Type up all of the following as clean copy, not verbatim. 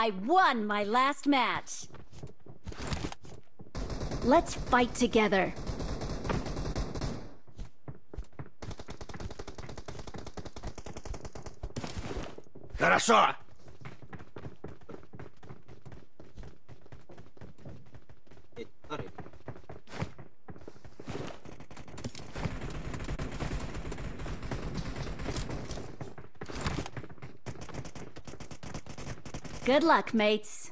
I won my last match. Let's fight together. Хорошо! Good luck, mates.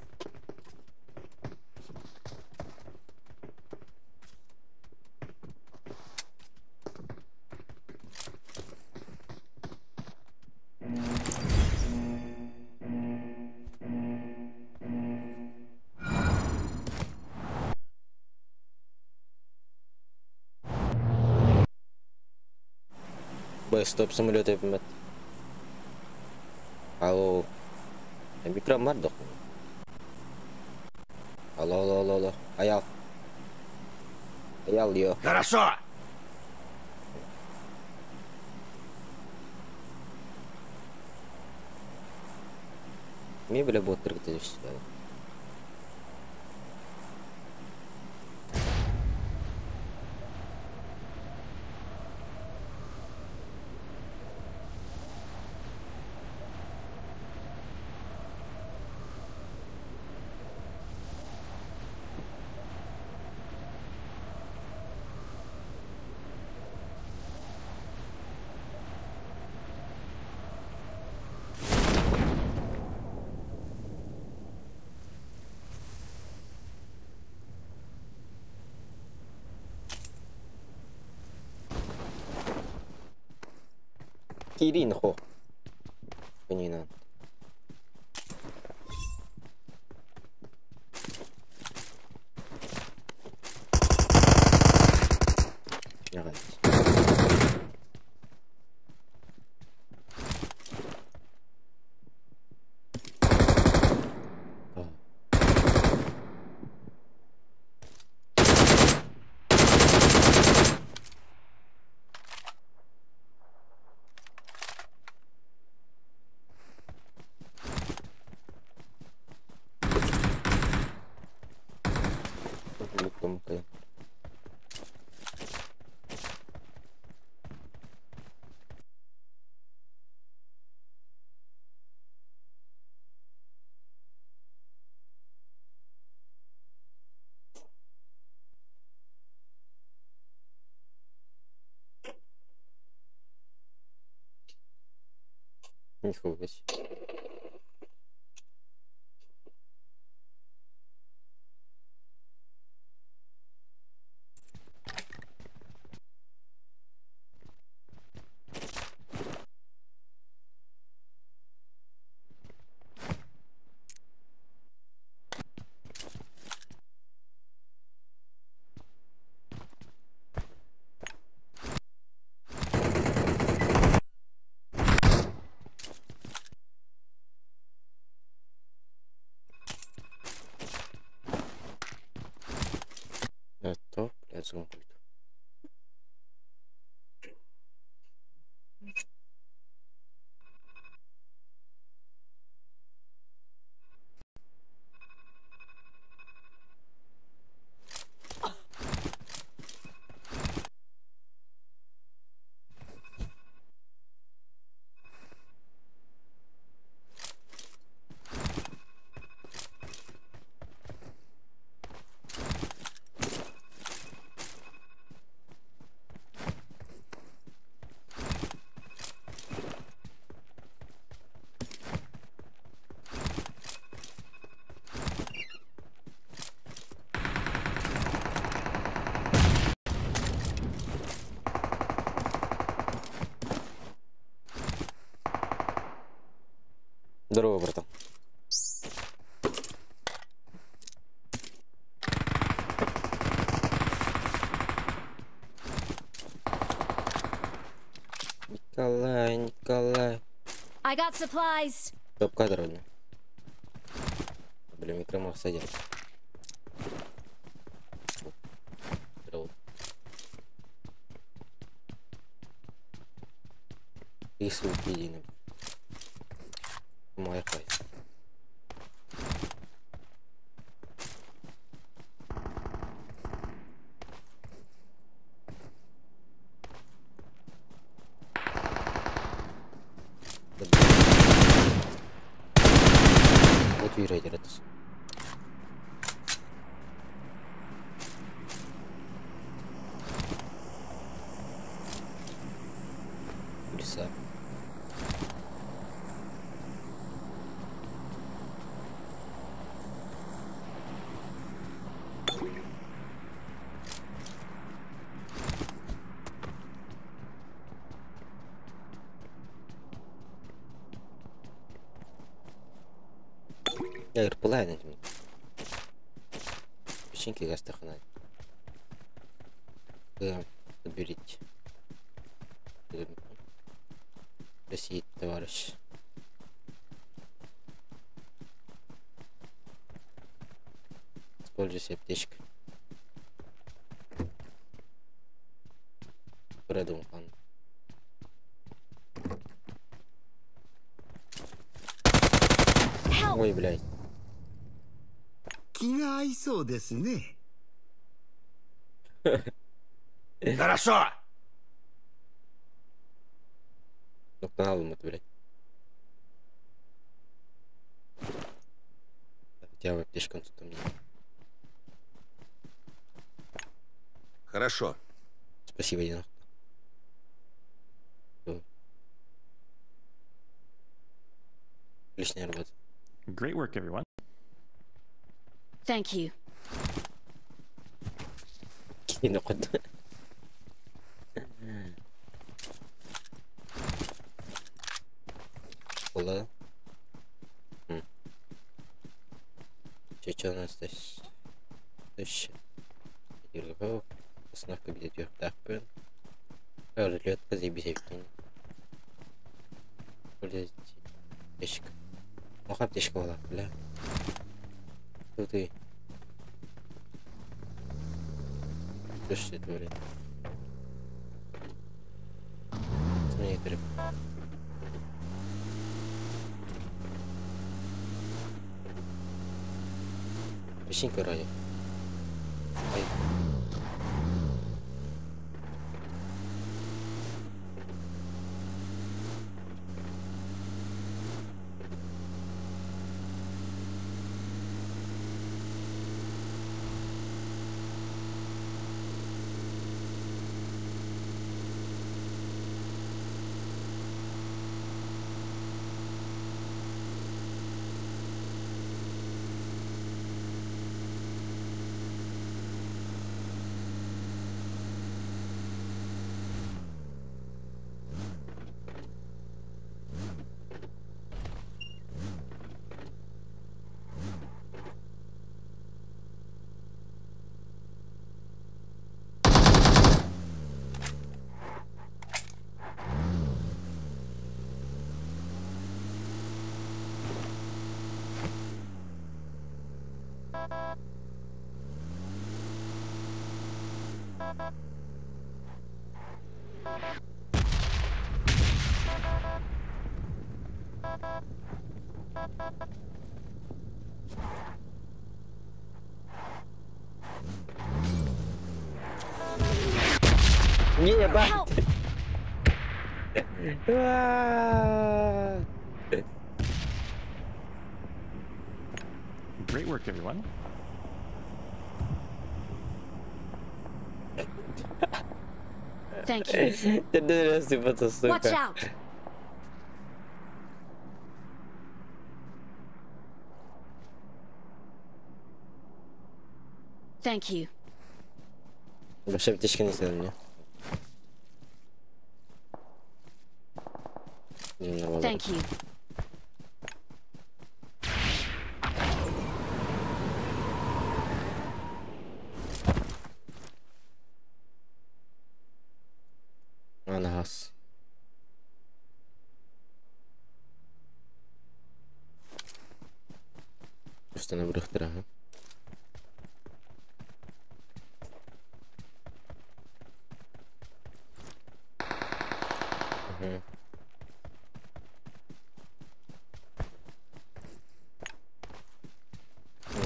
Стоп, самолеты поймет. Алло. Викрам Мардок. Алло. Аял. Йо. Хорошо! Мне бля бот приготовить сюда. Кирин хо. Не надо. Нихуя себе. Это, блядь, звук. Здорово, братан. Николай. I got supplies. Топ-кадр, блин. Бля, микромах садят. Здорово. И суки, единым. Мой хай. Тюрейдер это. Леса. Я РПЛА на ним. Печеньки гастахнать. Подберите. Россия, товарищ. Используйся аптечкой. Продумал план. Ой, блядь. 気が合いそうですね。 Хорошо! Ну, канал ему, блядь. Хотя бы аптечка тут у меня. Хорошо. Спасибо, Дина. Лишняя работа. Great work, everyone. Thank you. Кино код. Школа. Что у нас здесь? Юргов. Установка бедет так, блин. Разлетка, заебись, авикин. Блядь. Аптечка. Ох, аптечка была, бля. Тут и... Что это творит? Смотри, треп. Песенька ради. Ай. Ебать! Help! Great work, everyone. Thank you. Ты рассыпаться, Watch сука. out! Thank you. Больше аптечки не сделал мне. Thank you. На газ. Просто на брухтера.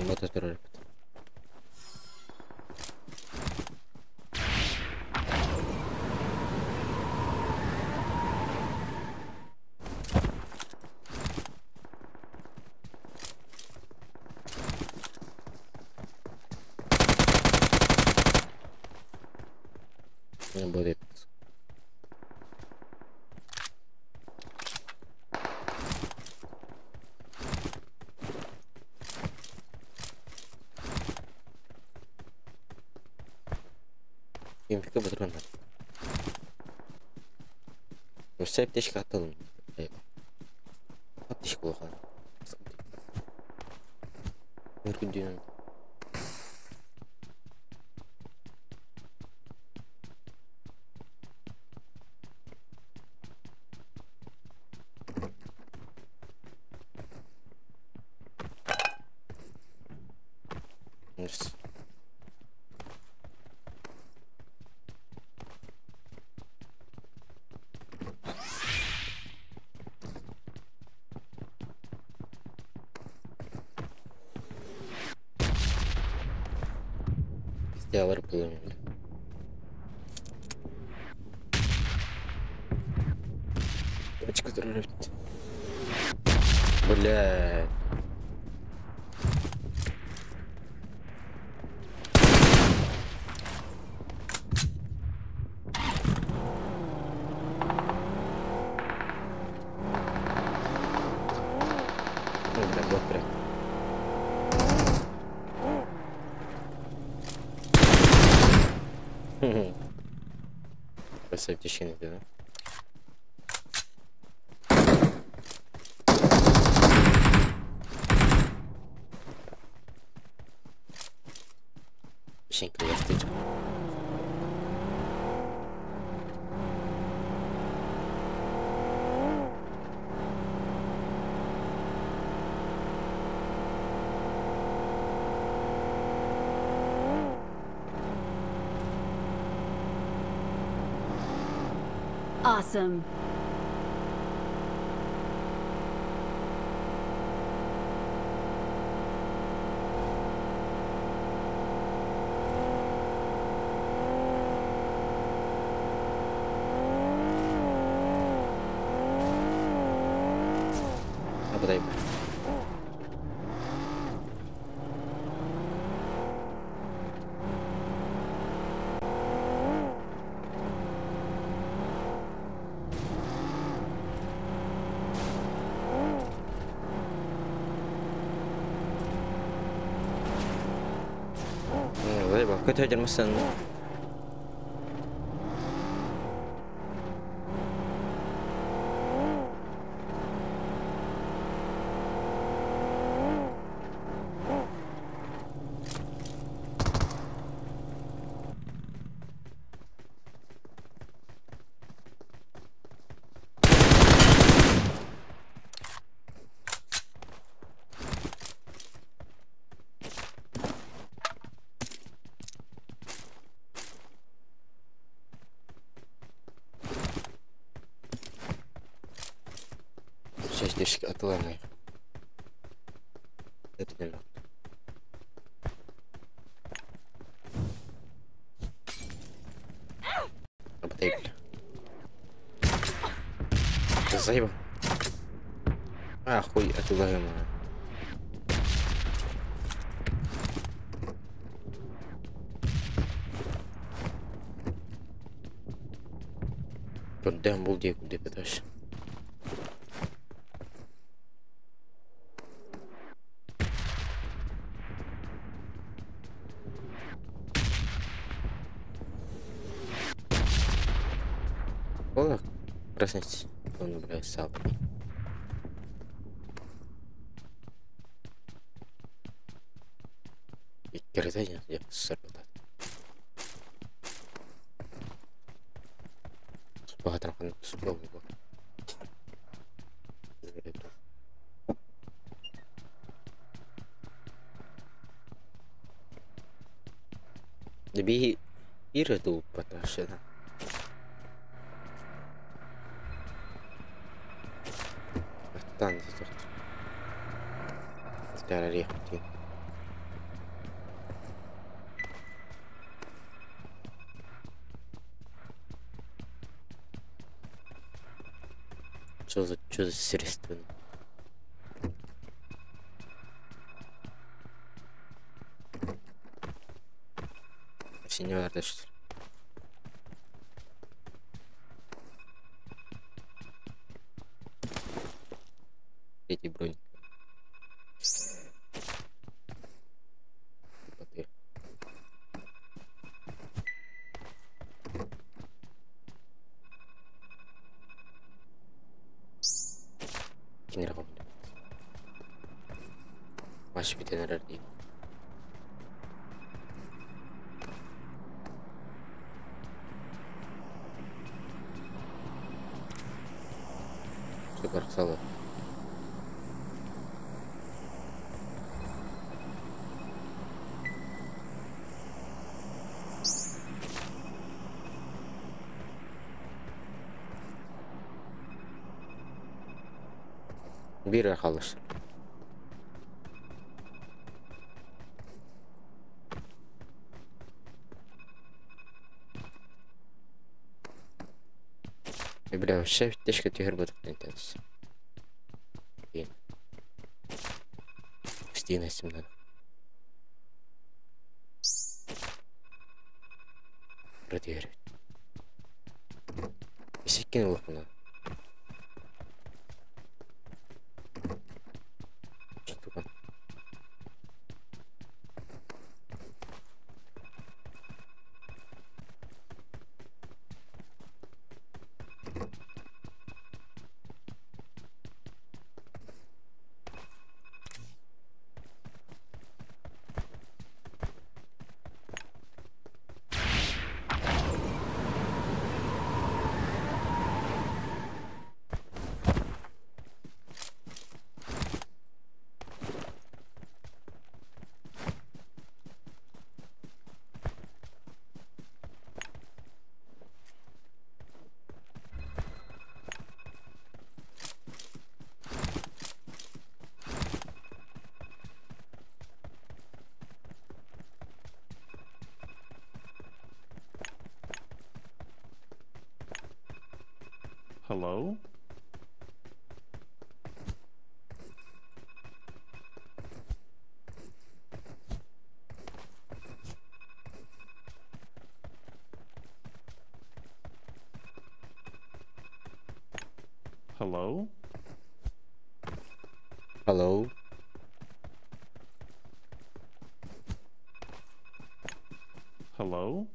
Вот это ролик. Не будет. Емшікі бітіргенler. Өсі аптешкі атталым. Аптешкі болған. Өргінден. Нерс. Сделали плывем. Очка дрожит. Бля. Добре. Красавчик тишины, да? Песенька застыть. Awesome. Подай. Kötü öldürmüşsün. Сейчас дешки отломай. Это не надо. Обтейп. Заеба. Хуй отломай. Поддам булдей куда пытаешься. Ола, проснись, он набирает сал. И керзайня, я сорвал. Багато на судовий бок. Дебі іреду потащена. Там тут. Стара рехти. Что за средства? Синеватый, что ли? третий броник. Типа ты. Генерал. Маш битен рарди. Что карцало? Бира халыш. Бля, шеф тешке тигр будет тентенс. Стена семна. Проверить. Если кинул на. Что-то. Hello? Hello? Hello. Hello?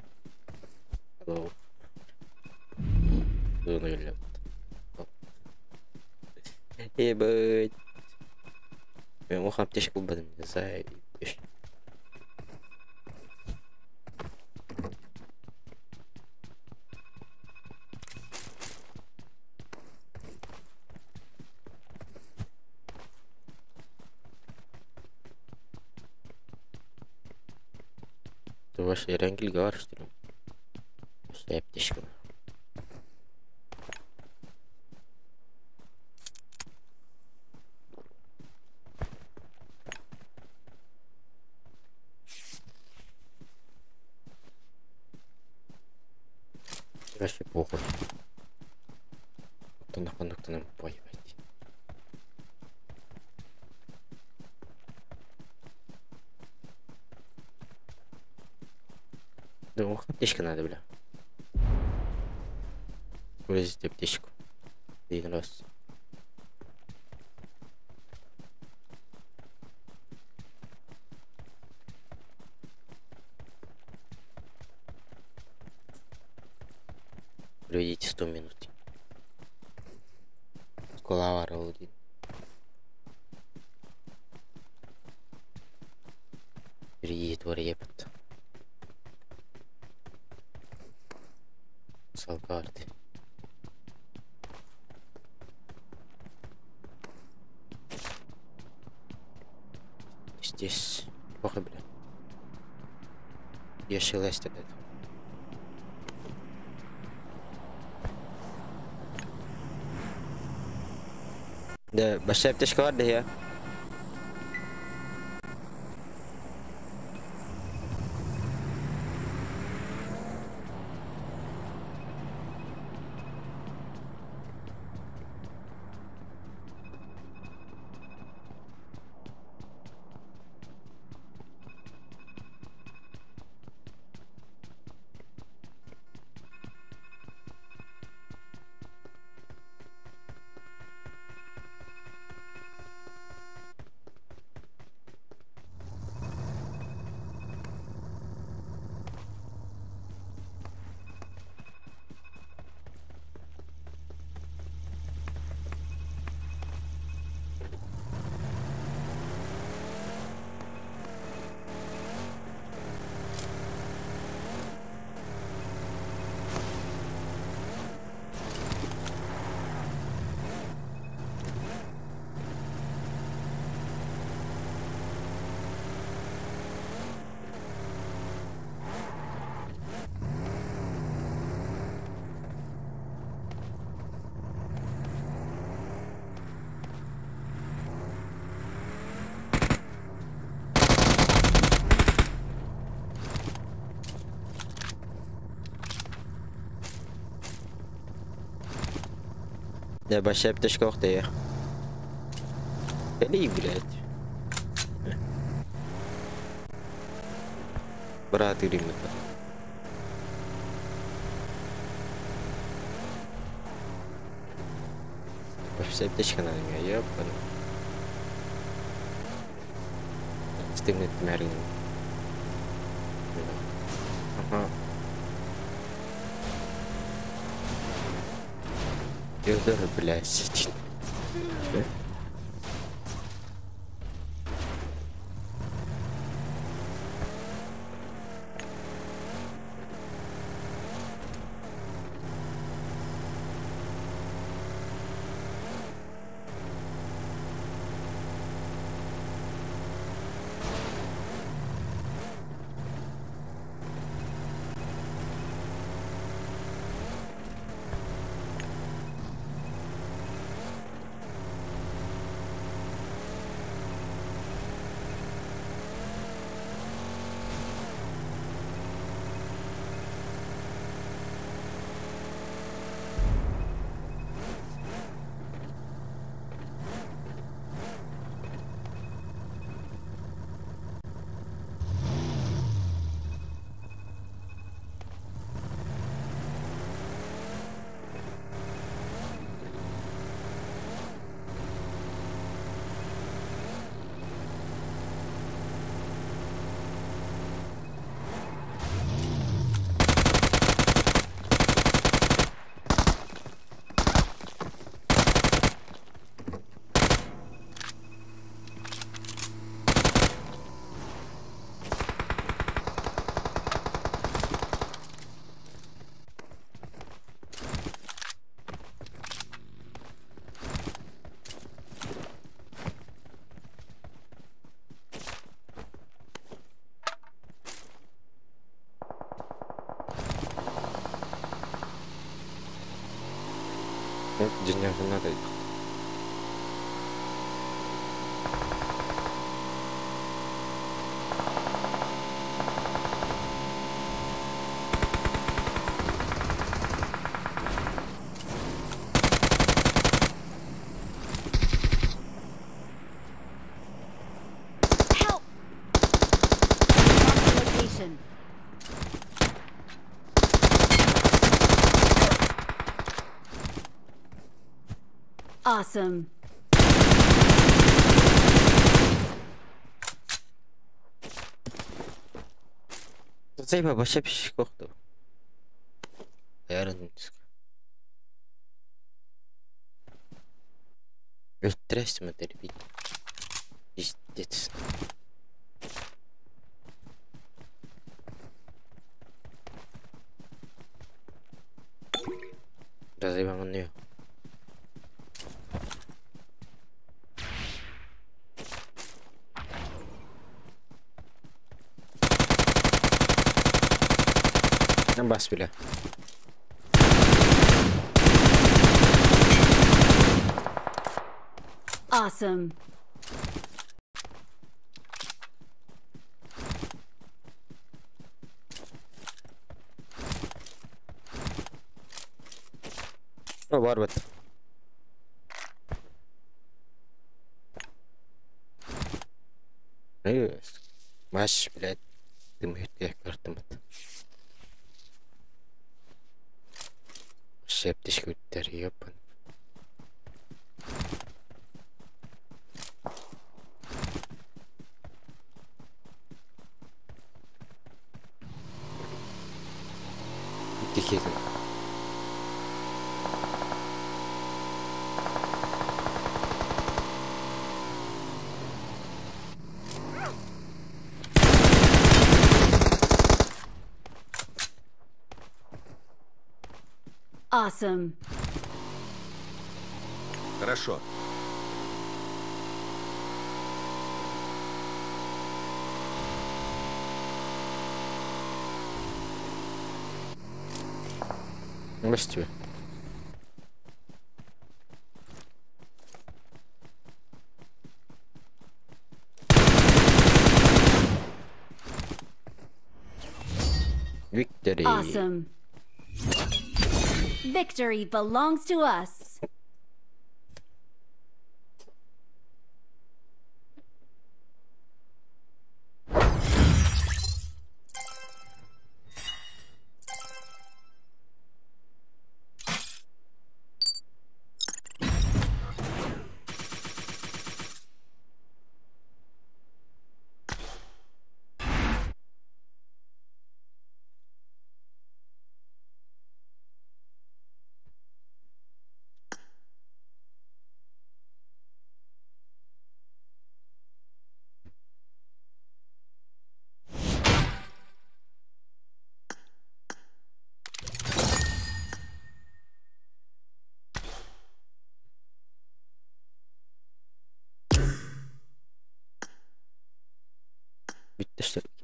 Hello. Bunu öyle. Ебать. Ben o аптечка кубаdım за. Ты ваш Эрангель говоришь, что ли? Что аптечка? Вообще похуй. Кто на кондукторном поебать. Да, ох, аптечка надо, бля. Вылезить аптечку. Один раз. Проведите 100 минут. Колавар один. Перейдет в репот. Салкарты. Здесь плохо, бля. Я шелест от этого. Да, большая аптечка vardı ya. Да, большая пташка, ух ты. Или, блядь. Брат Римма. Большая пташка на меня, ёпана. Стымнет Мерлин. Ага. Федор, блядь. Денег не надо. Help! Mark the location. Awesome. Зайба баша биш кохто. Яран. Өттрәс мөтер бит. Пиздец. Зайба мөн. Бас бile. Awesome. O var bak. Evet. Maç bile demektir kartımı. Şeptiş götleri yapın. Dikelim. Awesome. Хорошо. Без тебя. Victory. Awesome. Victory belongs to us. تشترك.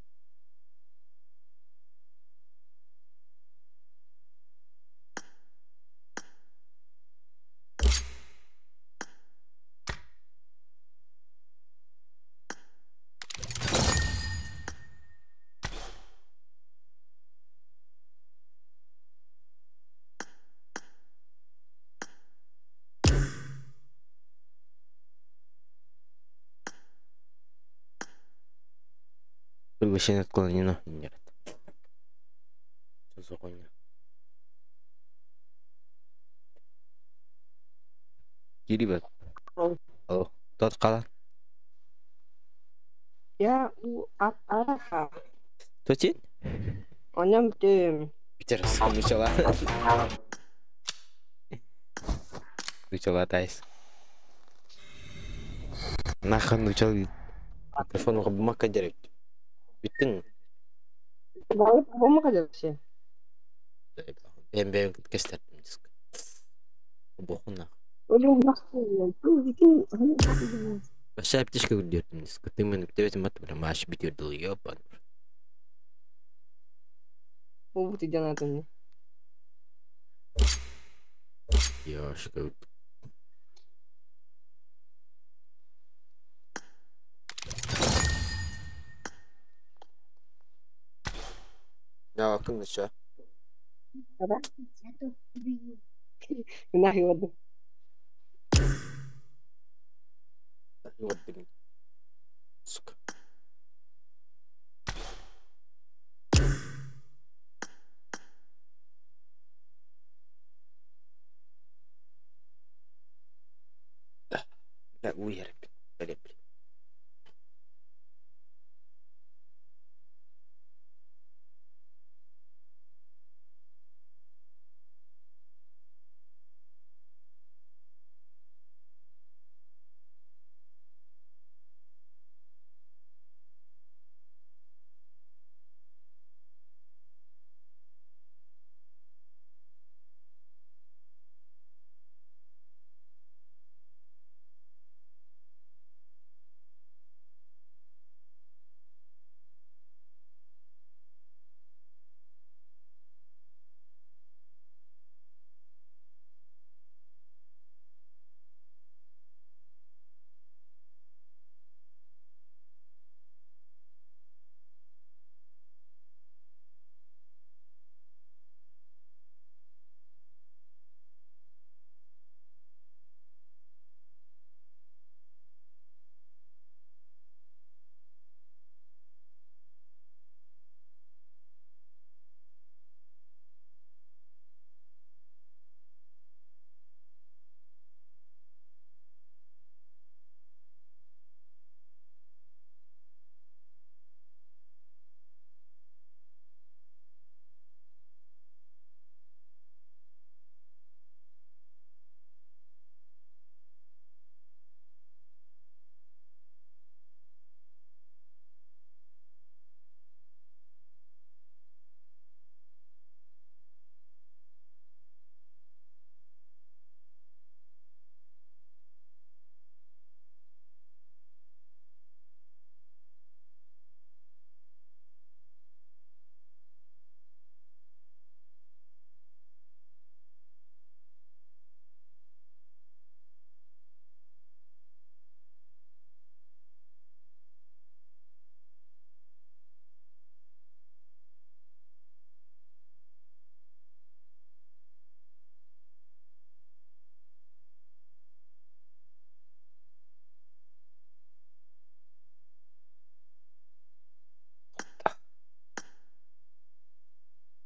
Приглашение отклонено. Нет. Что за хуйня? Кирилл. Алло. Тот кала. Ya, apa? Точин? Onam tüm. Питер, начала. Начала тайс. Нахуй начал. Телефон бумага директ. Bütün Bu mu kadar şey? ben gösterdim disk. Bu хунах. Öyle nasıl? Bu dikin hani Başa птичка gördüm disk. Ты мен тебе мат прям аж bitirdi ёбан. bu tidan atın. Ёшка. Ya akın dışa. Apa? Nah, iya. يودني. Сука. لا ويهرب. بلي.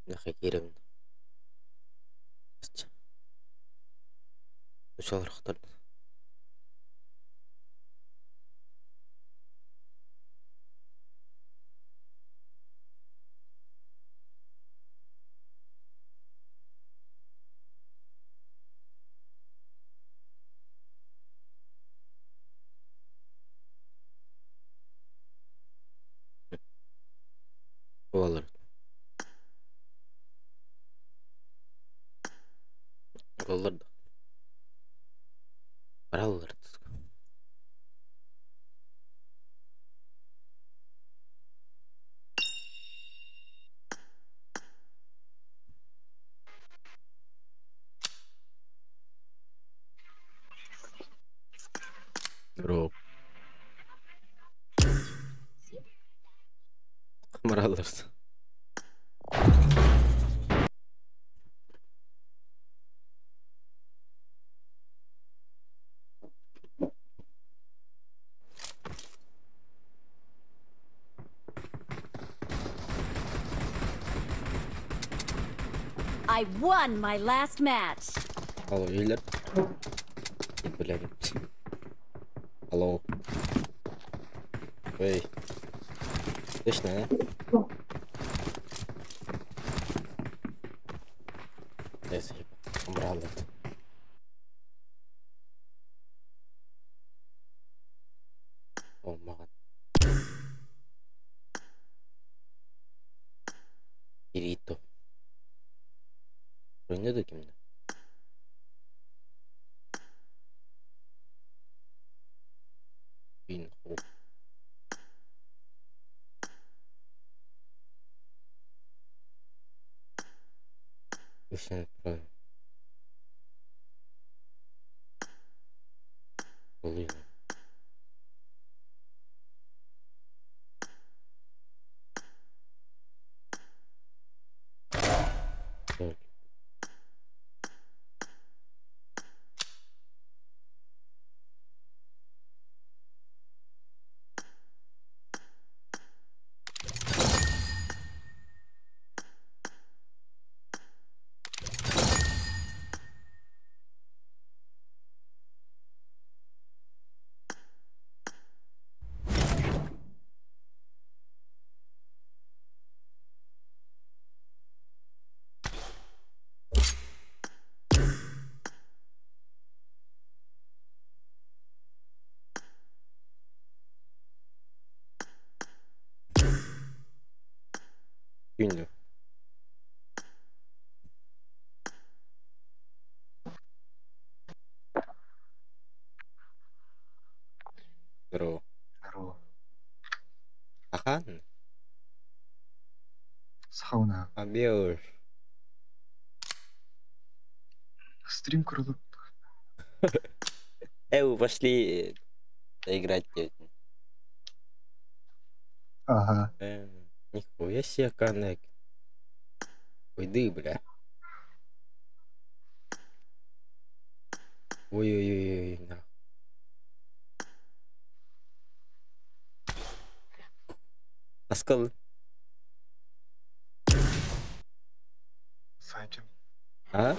Nakikira mo. Usual rakhtar. Olur. Olur da. Paralar. Bro. Kamera alırsın. I won my last match. Halo iyiler. Bilen. Halo. Hey. Dış ne? Neyse. Kamera alırsın. Olmadı. Kirito. Oynadı kimdi? Binho. Lucian Pro. Oluyor. Dört. Ünlü. Bro. Здорово. Akan. Сауна. Абел. Стрим круто. Пошли играть. Ага. Нихуя себе коннект. Уйди, бля. Ой-ой-ой, на. Аскал. Садим. А?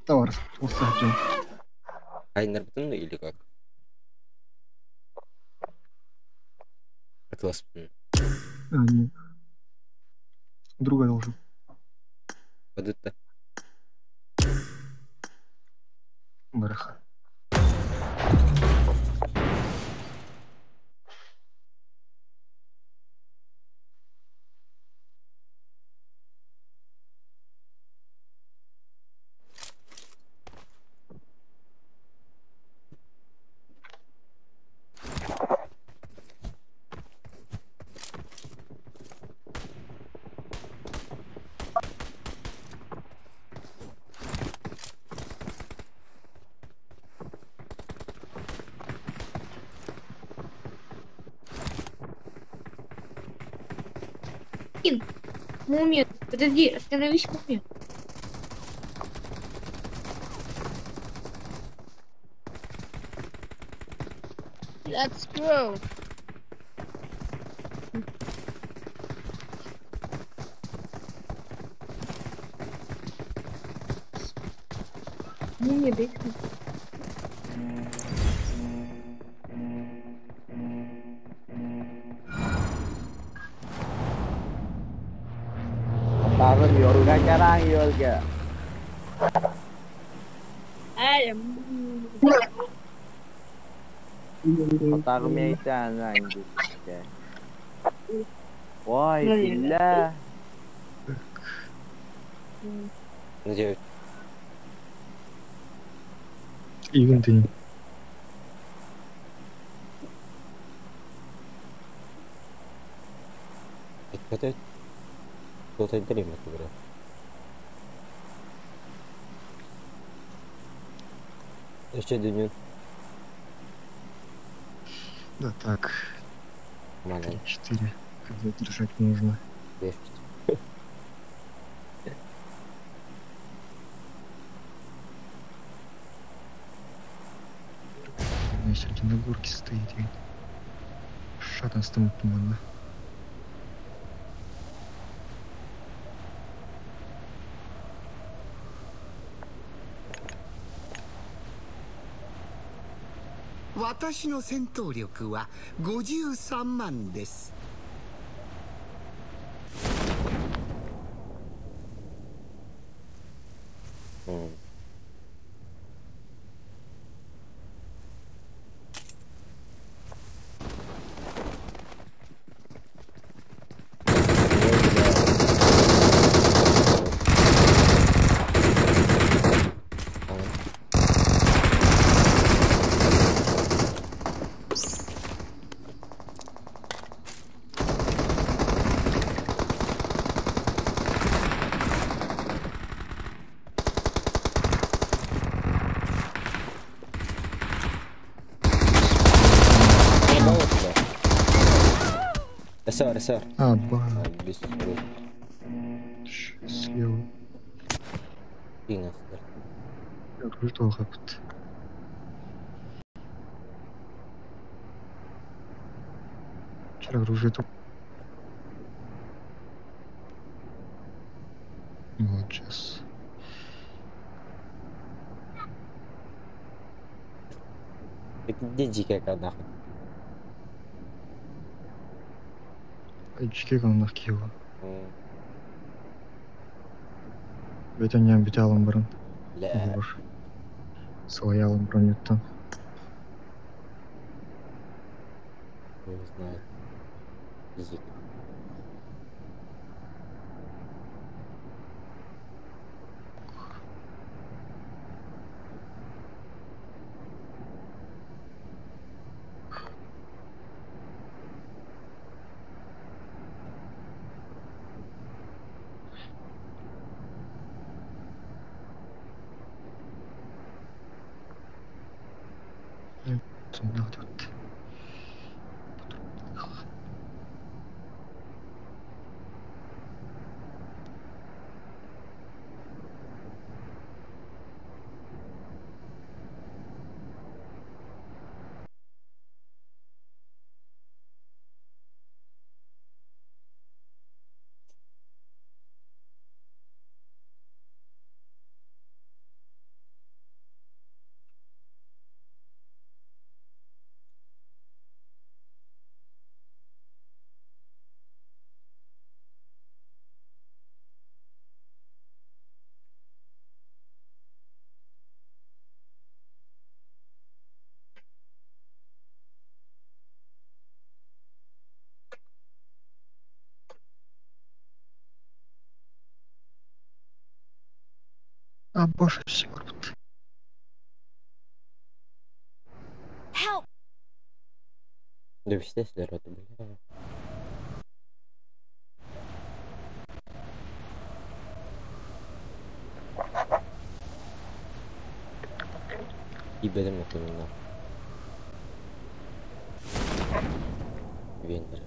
Товар усадим. Айнер бутын или как? Атлас бутын. Нет. Друга должен. Вот это. Браха. Мумия, подожди, остановись, мумия. Let's go. Мумия, дай. Takım yo'lga qarang yo'lga. Takım aytan rangga. Voy, billah. Где? Игон ты. Это кто-то дремет, бля. Еще дню. Да так, Маленький. 4. Когда держать нужно. Вешать. У меня сегодня на горке стоит. И шатан станет туманно.私の戦闘力は53万です。СР. А, ба. Без Слева. Финас. Что хапт? Вчера оружие тут. Вот сейчас. Где дикая когда? Очки канунах киева. Бетоньям биталым бұрын. Ля. Слоялым бронюттан. Не знаю. Язык. Сонда тут. А боже, все тут. Help! Да все слераты, бля. И берем это на. Вендер.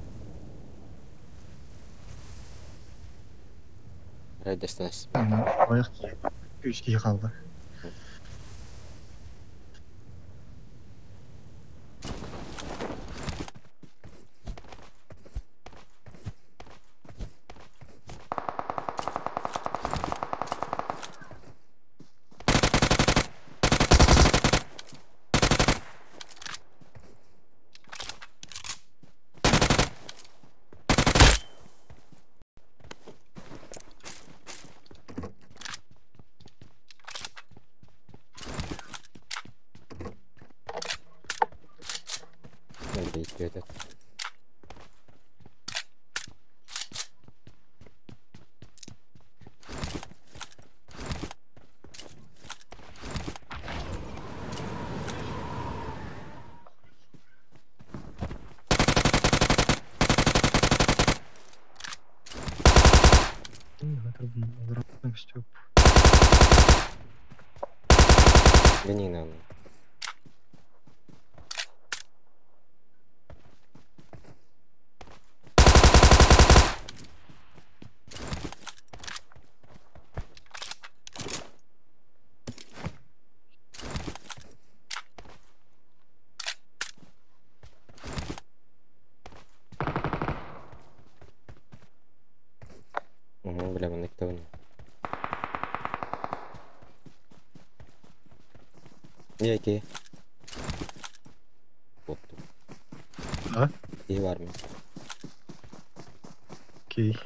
Радостность. Аяқ күйіске қалды. Надеюсь, это. Да не надо. Elemanlık da oynuyor. Niye ki? Boktu. Ha? İyi var mı? Окей.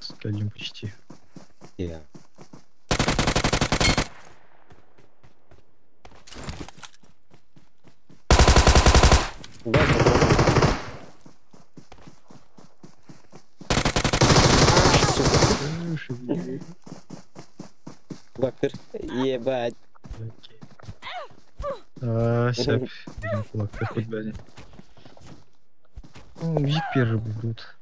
Скалим почти. İyi ya. Bak Baktır. Ебать. Сяп. Блин, кулак хоть блядь. Ну, вик первый будут.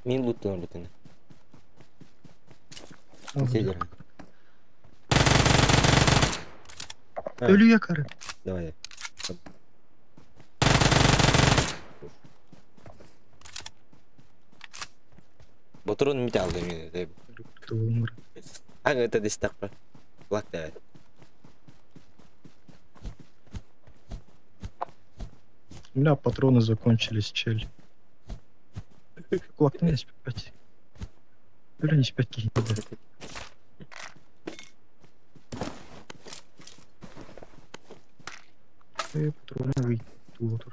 Min loot'unu loot'unu. Seyirci. Ölü yakarı. Давай. Boturun bir aldım yine. Это дистакпа. Лак давай. У меня патроны закончились, чель. Кулак, не спать. Или не спать какие-то. Патроны выйдут.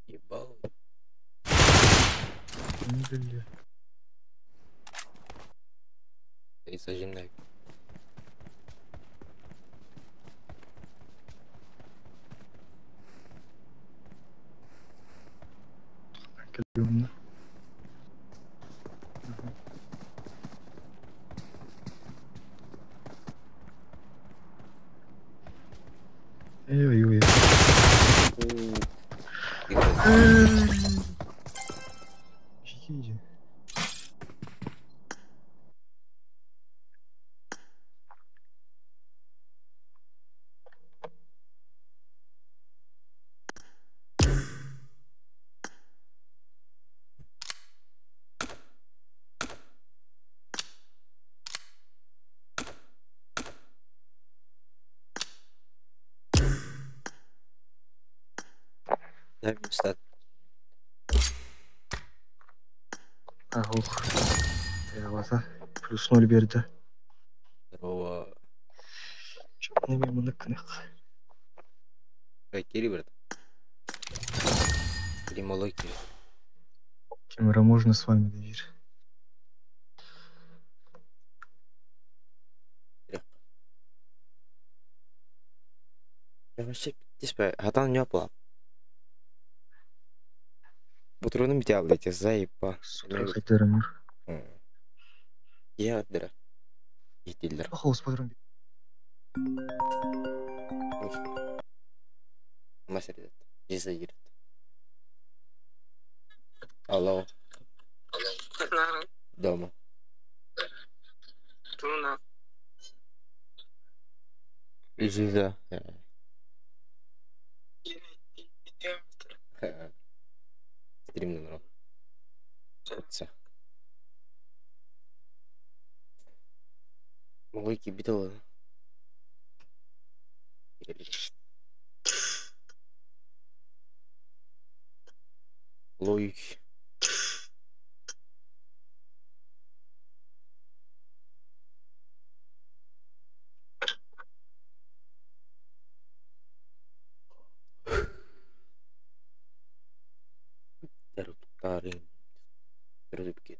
Ебал. Бля. И зажимай. Калюмна. Ой-ой-ой. Иди. Дай мне стат. Ох. Eyvallah. Плюс 0 берді. Здорово. Чёрный мемоныкных. Какие ребята? Примолоки. Кемера, можно с вами доверить? Я вообще диспе. Хатан не опла. Патроны металлите, заеба. С утра хайтером. Я отдыра. Етилдер. Охол с патрон. Мастер идет. Жиза едет. Алло. Дома. Туна. Жиза. Стрим номер. Отца. Логики битого. Логики. Тарин. Рыбки.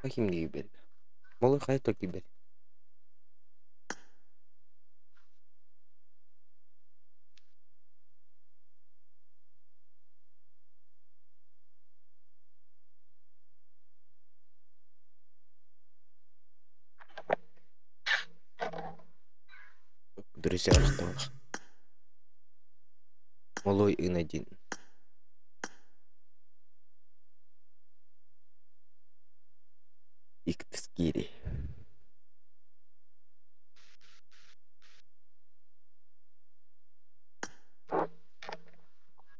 Каким гибель? Молы хайто гибель. Друзья, что? Молой и один. Иктскири.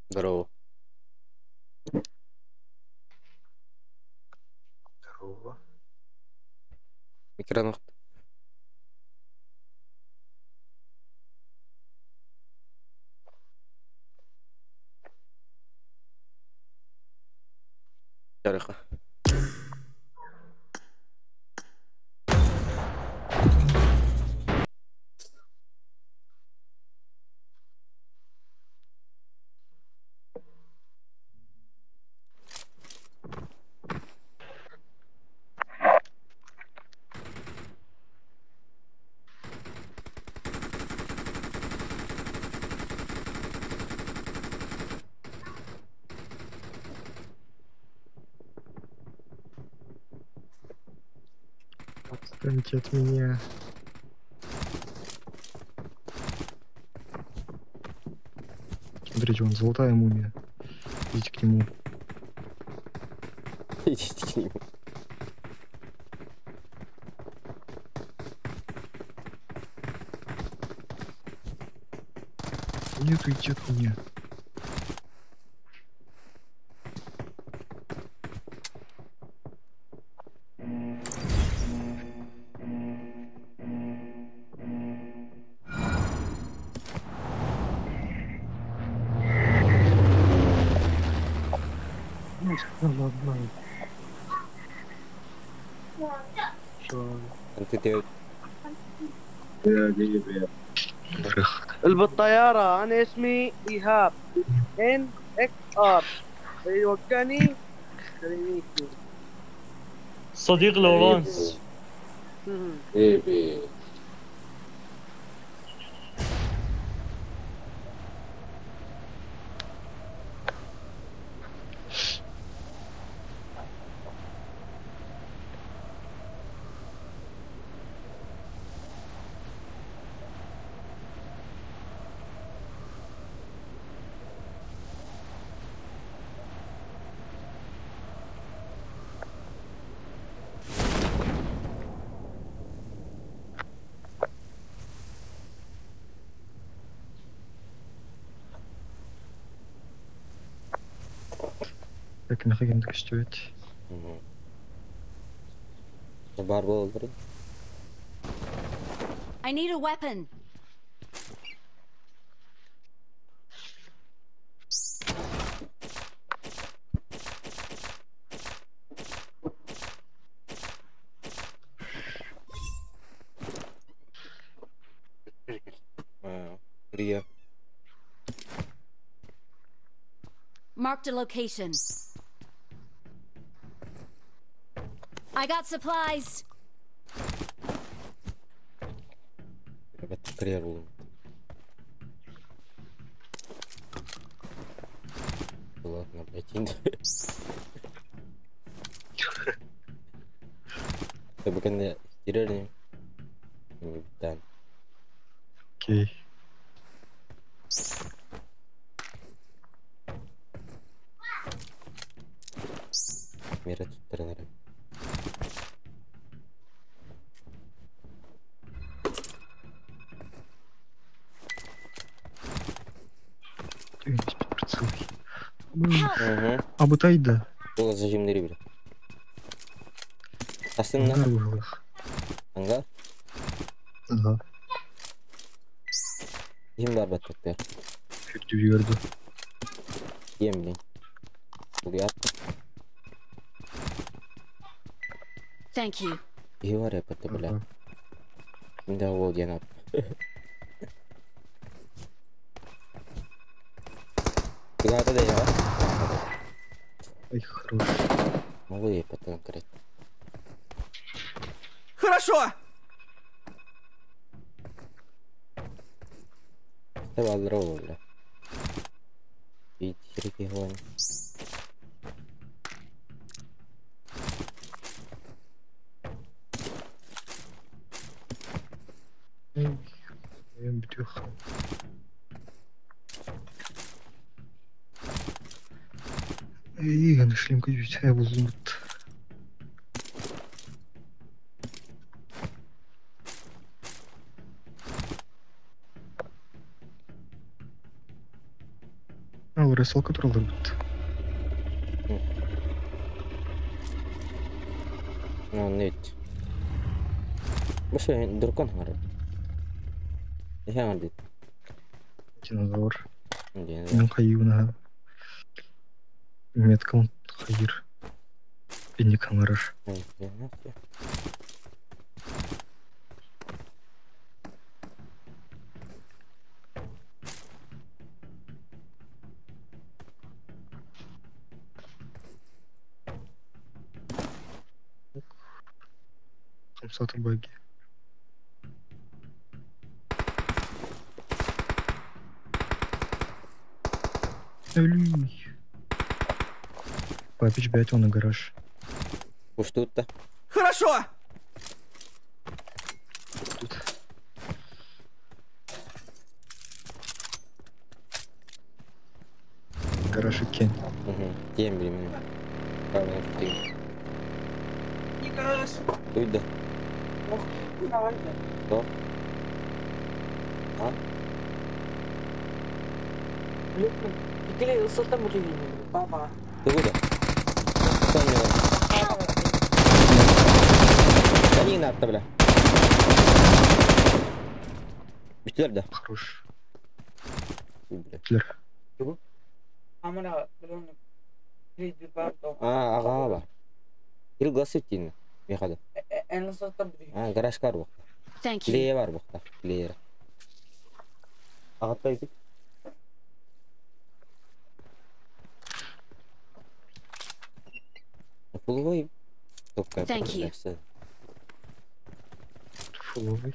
Здорово. Здорово. Микронах. Жарыха. Отстаньте от меня. Смотрите, вон золотая мумия. Идите к нему. Идите к нему. Нет, идите от меня. انت بالطيارة. أنا اسمي إيهاب NXR. يوقعني صديق لورانس. Так, нахуй так стоит. Барбол. I need a weapon. Ria. Marked a location. I got supplies. Ребята, креру. Ладно, блядь. Это bukan tidak nih. Ini bukan. Окей. Мира тут тренеры. Абытайда. Бұл зажимдері бір. Астыңда? Аңға? Ага. Ем бар бәттіктер. Ферді жіберді. Ем білейін. Бұл ятты. Thank you. И var ya pati bela. Şimdi o genap. Куда-то да я. Ай, хорош. Могу я потом крыть. Хорошо! Tabii alır olur la. Bir şirket var. Oyun bitiyor. İyi, шлемка я бузумут. Ресл, который лыбит. Нет. Больше дракон харап. Я андит. Динозавр. Динозавр. Мен кайуна. Меткам хайыр. Бенни камараш. Самсаты баги. Ölüy. Папич, бять, он на гараж. Уж тут-то. Хорошо! Тут. Гараж и кен. Тем временем. Правильно, ты. Никаш! Уйда. Что? А? Ikili ısıltan bu düğünü. Baba. Ты куда? Что мне? Да не надо, бля. Битler de. Хорош. Бля. Тилер. Амара bunu bir bardo. Ağa var. Il gasıtın. Bir kadar. En ısıltan bu düğünü. Garaj kar bu. Thank you. Leye var bu. Leye. Ağattaydı. Фуловый. Thank you. Фуловый.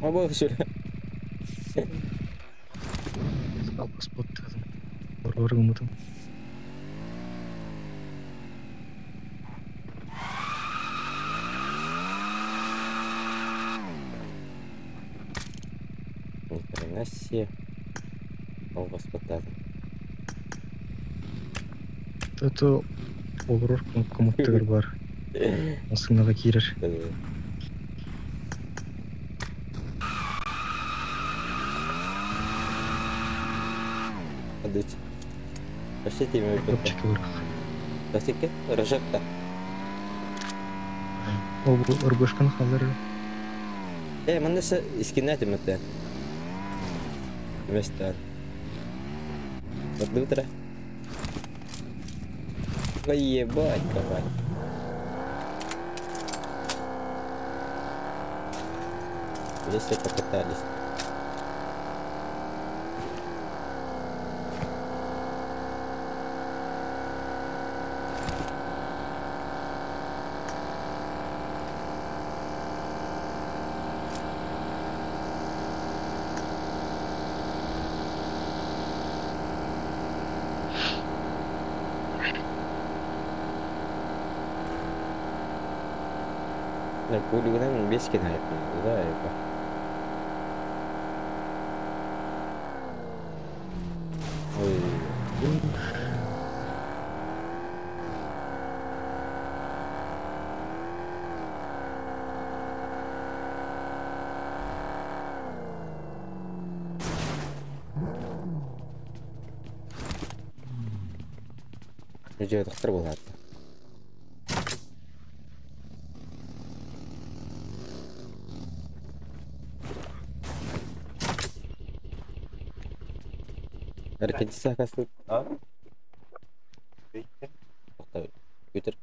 А бог şöyle. Alpa spot dedim. Oraları umudum. Нихрена себе. Алба спотадым. Это Оврор комуттер бар. Асыңнага кирер. Адыч. Вообще тебе выпил. Топчики бар. Тосике? Рожакта. Оргошканы халары. Мында искинатим это. Вместо. Вот до утра. Ой, ебать, какая. Если покатались. Кулигунан 5 кен айыппын, да, айыппы. Ой. Үйде өтіқтір болады. Herkes sakası. Tabii. Götür.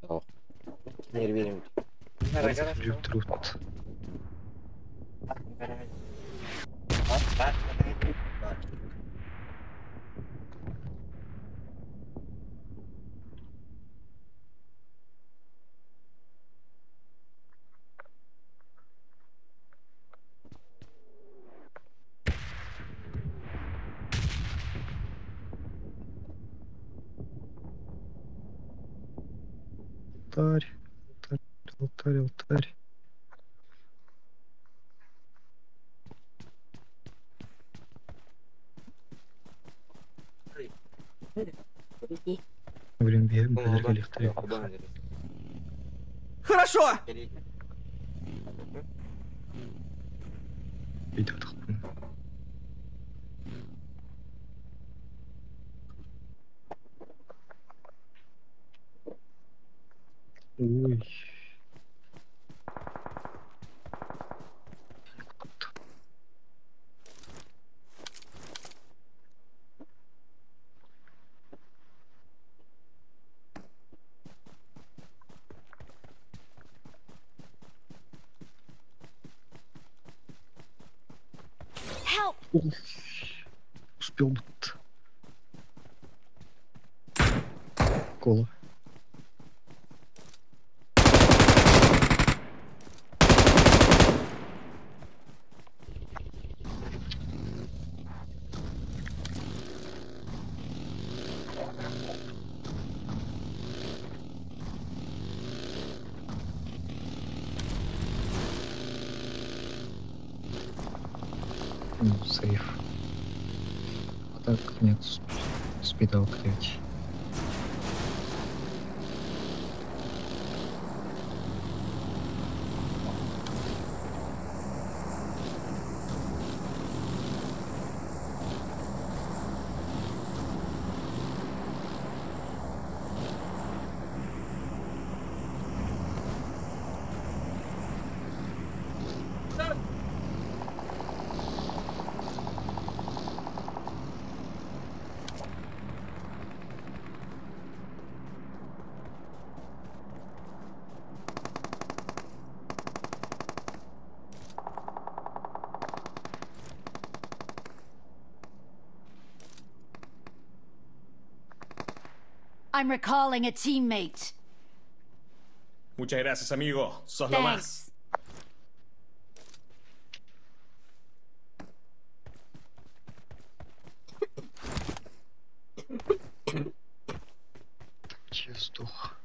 Tamam. Yer vereyim. Трут. алтарь, алтарь, алтарь. Блин, бәлерге электр. Хорошо! Идет хлопын. Ой. Help! Успел бы. Кола. Ну, сейф. А так нет спида открыть. I'm recalling a teammate. Muchas gracias, amigo. Sos lo más. Thanks. Я сдох.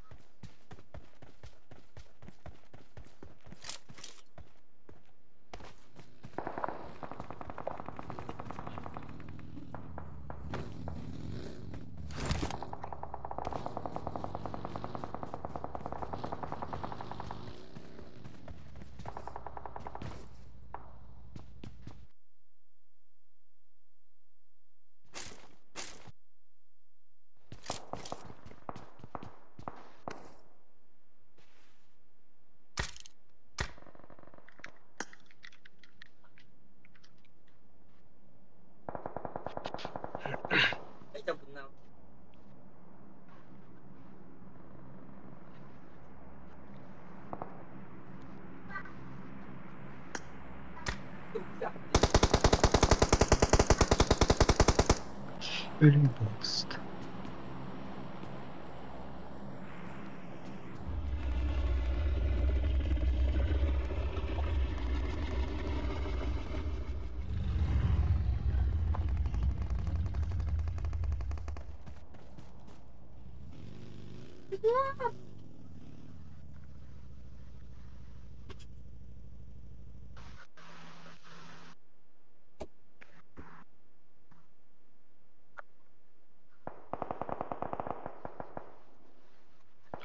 Ölüm bastı.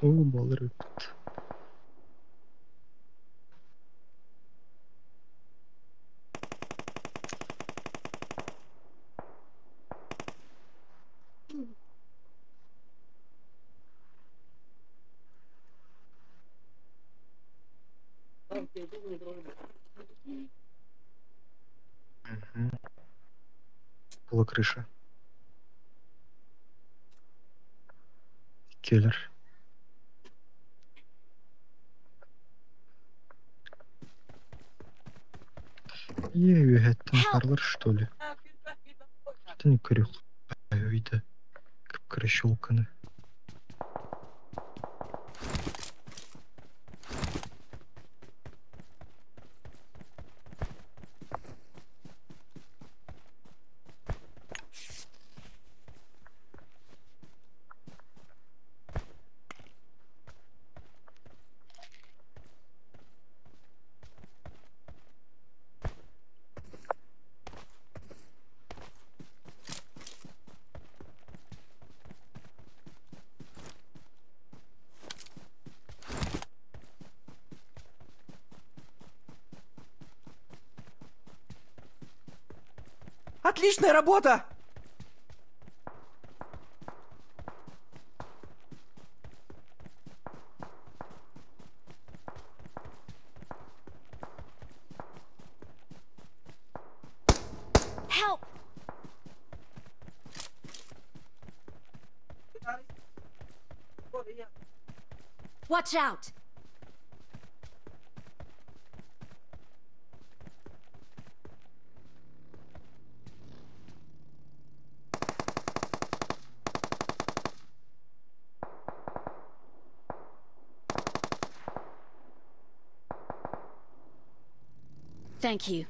O balık öptü. Угу. Была крыша. Келлер. Я ее это Харлер, что ли? Это не крюк. Это как крыщелканы. Отличная работа! Help! Watch out! Thank you.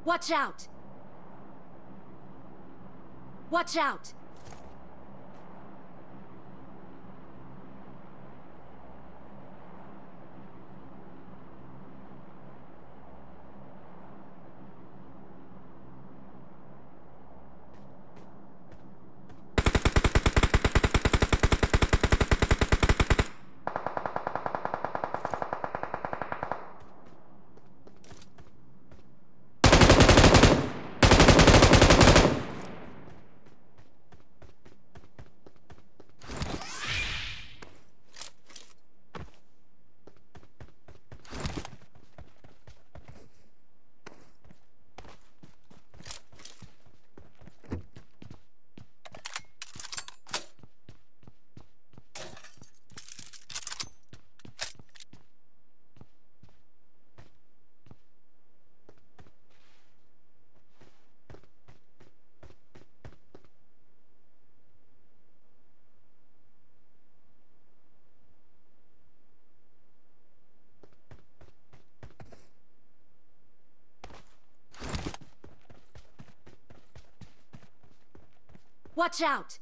Watch out! Watch out! Watch out!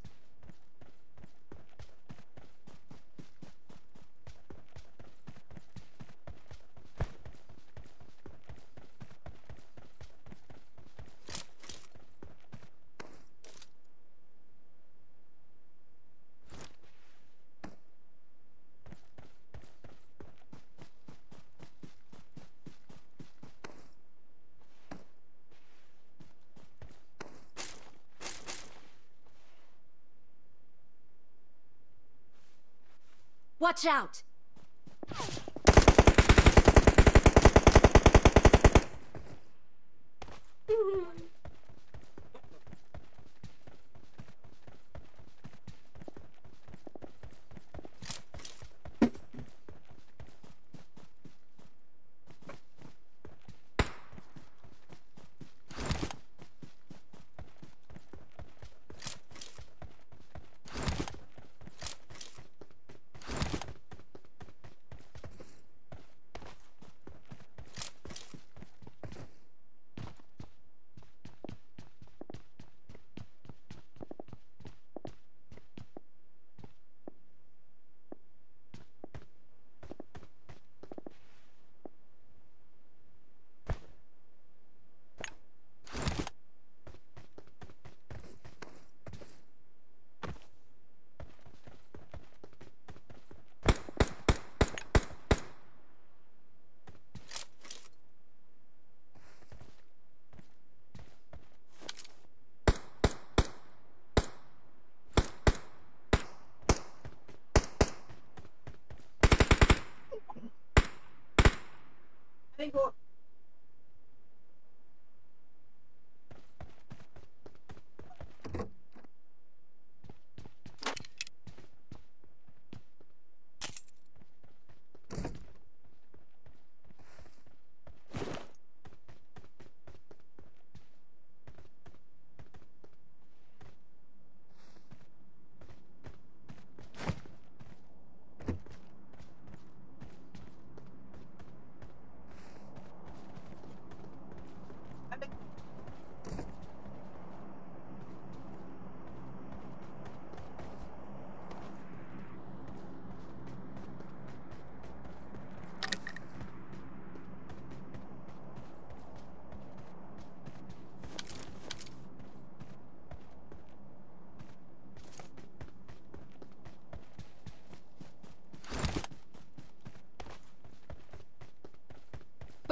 Watch out!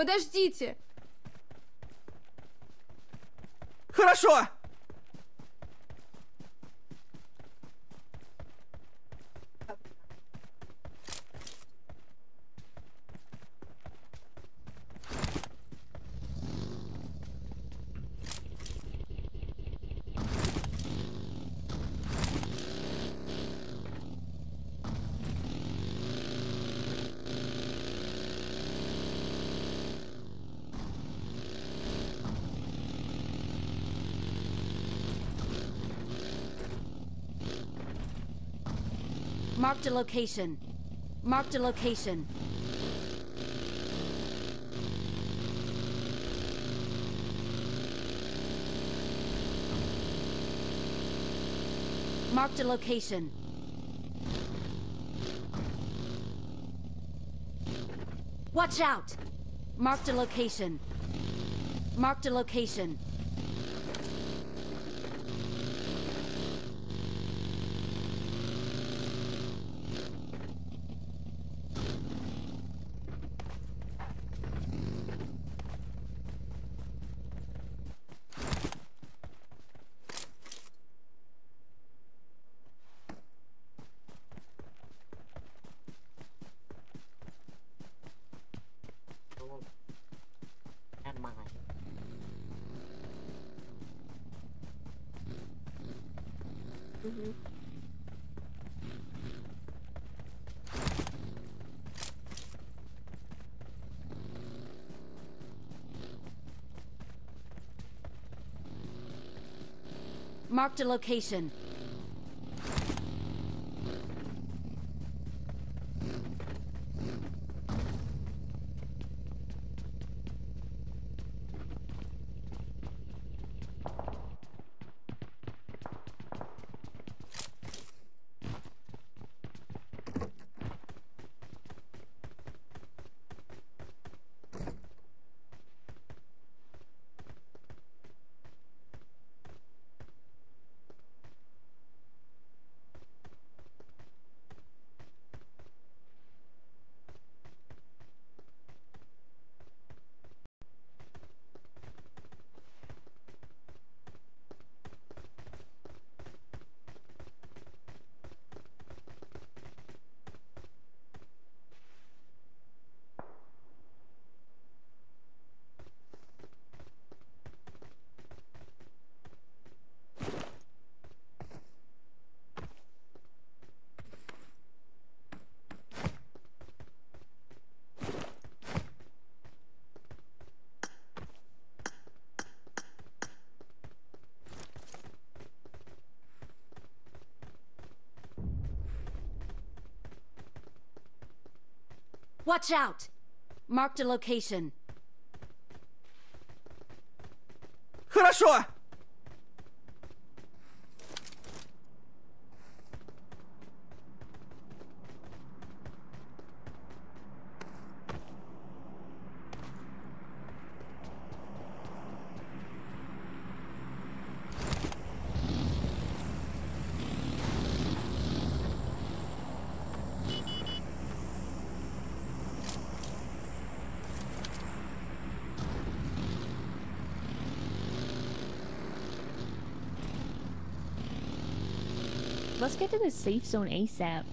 Подождите! Хорошо! Marked a location. Marked a location. Marked a location. Watch out! Marked a location. Marked a location. Marked a location. Watch out! Marked a location. Хорошо! Let's get to the safe zone ASAP.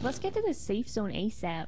Let's get to the safe zone ASAP.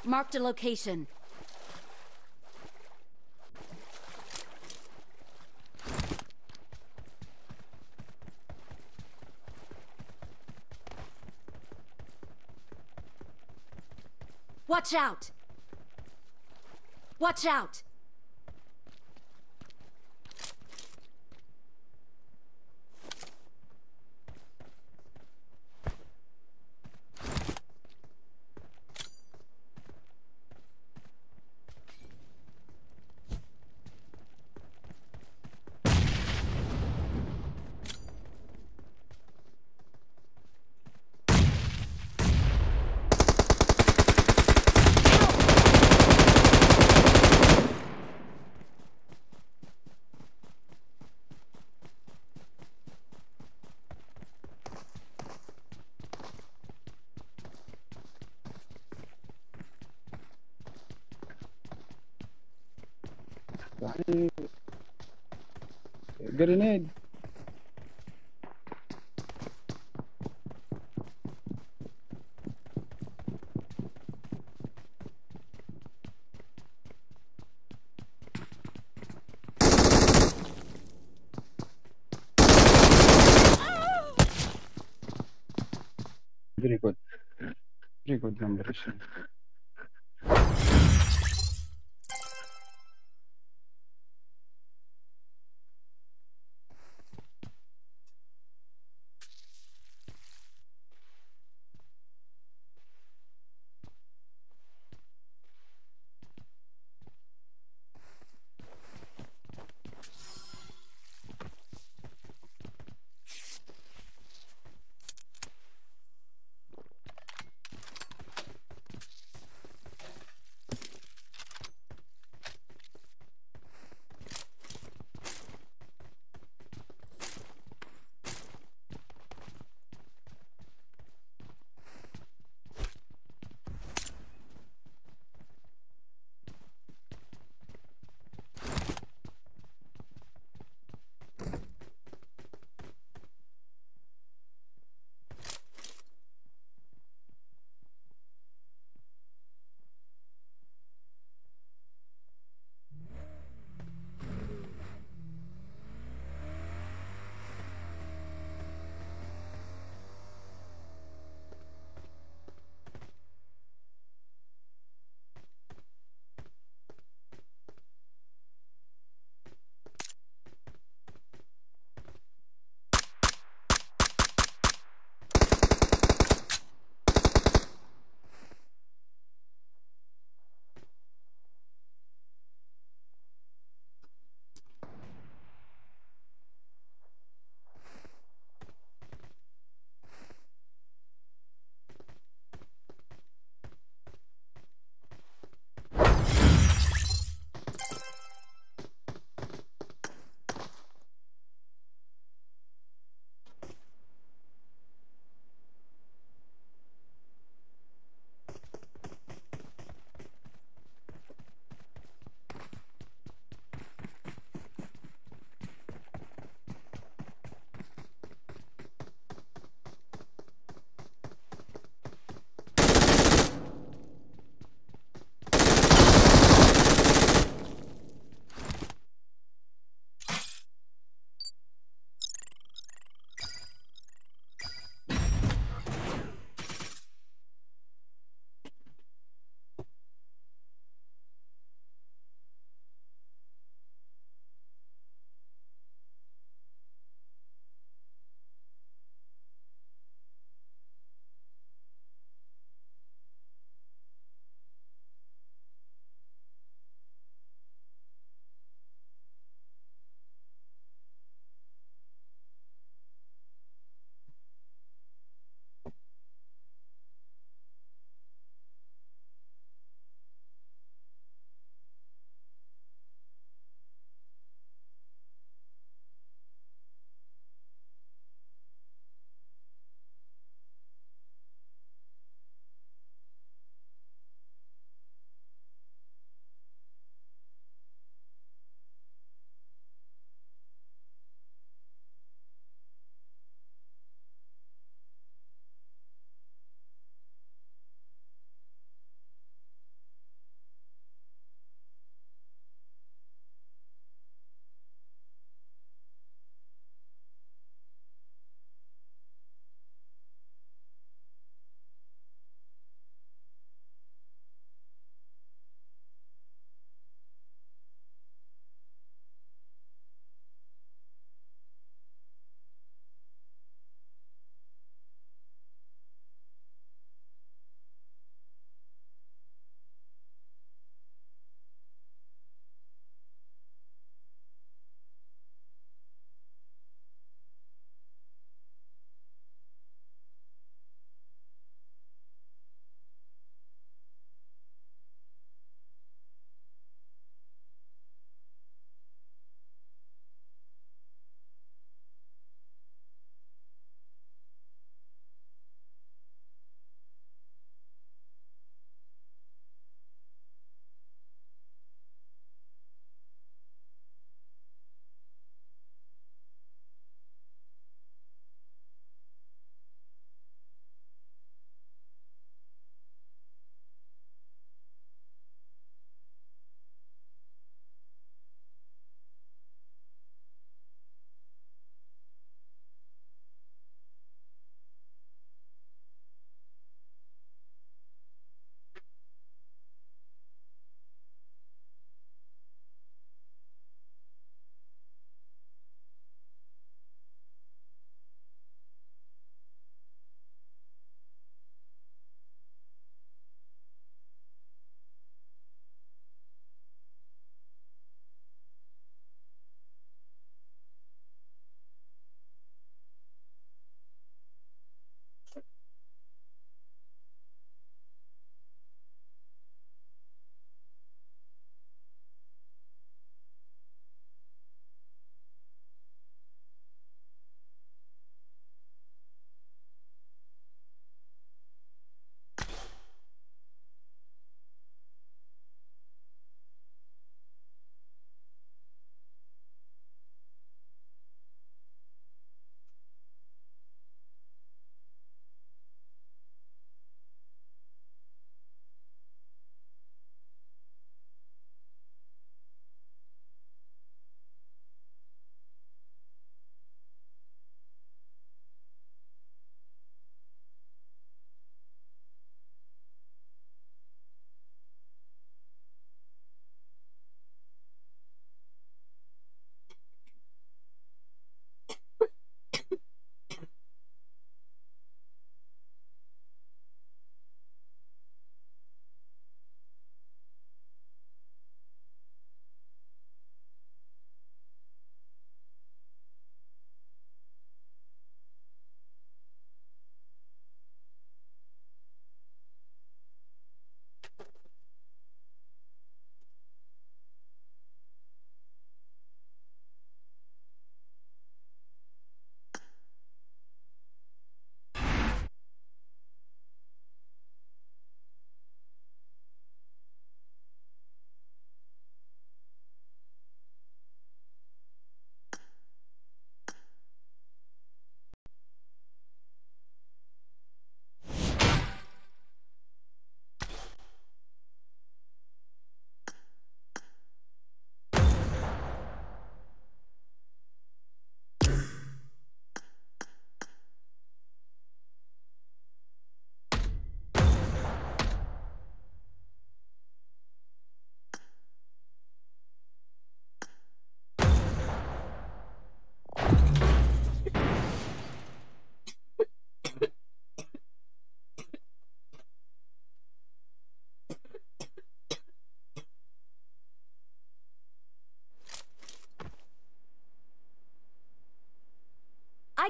Marked a location. Watch out! Watch out! Grenade. Very good. Very good number.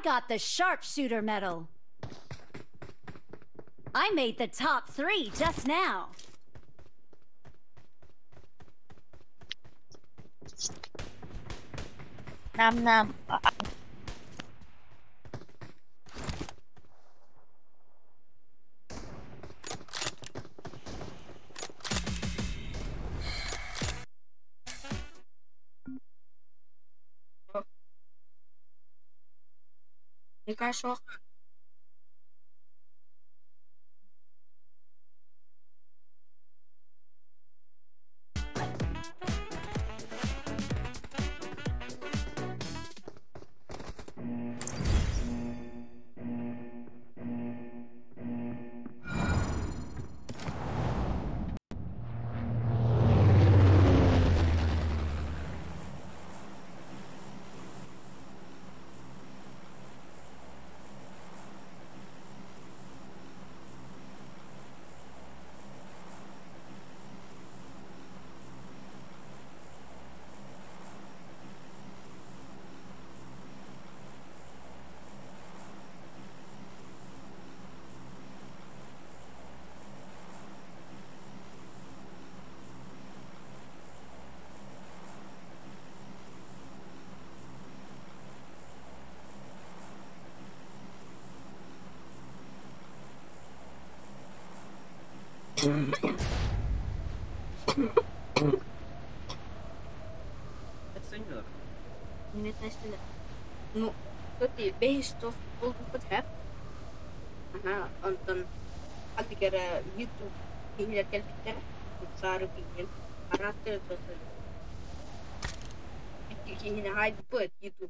got the sharpshooter medal. I made the top 3 just now. Nam. Nikasho. Ну, oké, beestof volgens ik het heb. Aha, en dan had ik er YouTube in dat kijken. Ik zag ook in. Maar dat is het. Ik ging in een high put YouTube.